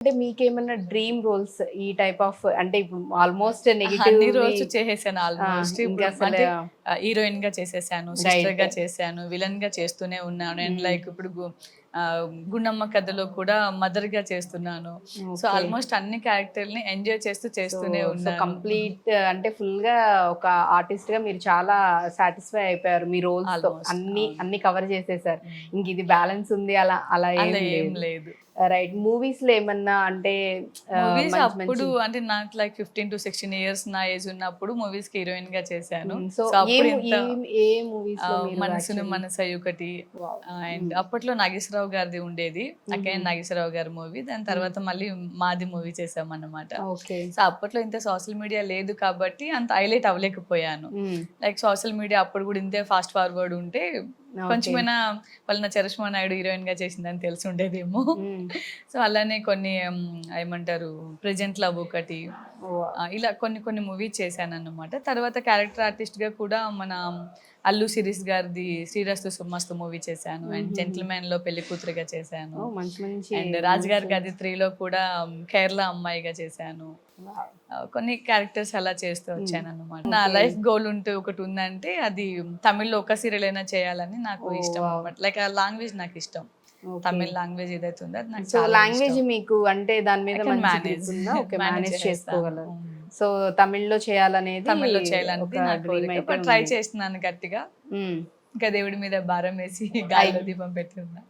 అంటే మీకేమన్నా dream roles ఈ టైప్ ఆఫ్ అంటే ఇప్పుడు ఆల్మోస్ట్ నెగెటివ్ అన్ని రోల్స్ చేసేసాను ఆల్మోస్ట్. ఇంకా ఇప్పుడు అసలు అంటే హీరోయిన్ గా చేసేసాను, సిస్టర్ గా చేశాను, విలన్ గా చేస్తూనే ఉన్నాను. అండ్ లైక్ ఇప్పుడు గుండమ్మ కథలో కూడా మదర్ గా చేస్తున్నాను. సో ఆల్మోస్ట్ అన్ని క్యారెక్టర్ని ఎంజాయ్ చేస్తూనే సో ఉన్నాను. కంప్లీట్ అంటే ఫుల్ గా ఒక ఆర్టిస్ట్ గా మీరు చాలా సాటిస్ఫై అయిపోయారు మీ రోల్స్ తో. Almost, అన్ని కవర్ చేసేసారు. ఇంక ఇది బ్యాలెన్స్ ఉంది అలా అలా అలా ఏం ఏం లేదు. రైట్. మూవీస్ లో ఏమన్నా అంటే మూవీస్ మంచి అప్పుడు మంచి అంటే నాకు లైక్ 15 to 16 ఇయర్స్ నా ఏజ్ ఉన్నప్పుడు మూవీస్ కి హీరోయిన్ గా చేశాను. సో సో అప్పుడు ఇంత ఏ మూవీస్ లో మీరు మనసును మనసై ఒకటి, అండ్ అప్పట్లో నాగేశ్వరరావు గారిది ఉండేది, అక్కయ్య నాగేశ్వరరావు గారి మూవీ. దాని తర్వాత మళ్ళీ మాది మూవీ చేసాం అన్నమాట. ఓకే. సో అప్పట్లో ఇంత సోషల్ మీడియా లేదు కాబట్టి అంత హైలైట్ అవ్వలేకపోయాను. లైక్ సోషల్ మీడియా అప్పుడు కూడా ఇంతే ఫాస్ట్ ఫార్వర్డ్ ఉంటే కొంచెమైనా వాళ్ళ చరిష్మా నాయుడు హీరోయిన్ గా చేసిందని తెలిసి ఉండేదేమో. సో అలానే కొన్ని ఏమంటారు ప్రెజెంట్ లవ్ ఒకటి, ఇలా కొన్ని మూవీస్ చేశాను అన్నమాట. తర్వాత క్యారెక్టర్ ఆర్టిస్ట్ గా కూడా మన అల్లు శిరీష్ గారిది శ్రీరస్తు సుమస్తు మూవీ చేశాను, అండ్ జెంటిల్మెన్ లో పెళ్లి కూతురుగా చేశాను, అండ్ రాజుగారి గది 3లో కూడా కేరళ అమ్మాయిగా చేశాను. కొన్ని క్యారెక్టర్స్ అలా చేస్తూ వచ్చాను అనమాట. నా లైఫ్ గోల్ ఉంటే ఒకటి ఉందంటే అది తమిళ్లో ఒక సీరియల్ అయినా చేయాలని నాకు ఇష్టం అనమాట. లైక్ ఆ లాంగ్వేజ్ నాకు ఇష్టం. తమిళ్ లాంగ్వేజ్ ఏదైతే ఉందో అది నాకు చాలా లాంగ్వేజ్ మీకు అంటే దాని మీద మేనేజ్ చేసుకోగలరు. సో తమిళ్లో చేయాలనేది ట్రై చేస్తున్నాను గట్టిగా. ఇంకా దేవుడి మీద భారం వేసి గాలిలో దీపం పెట్టుకున్నా.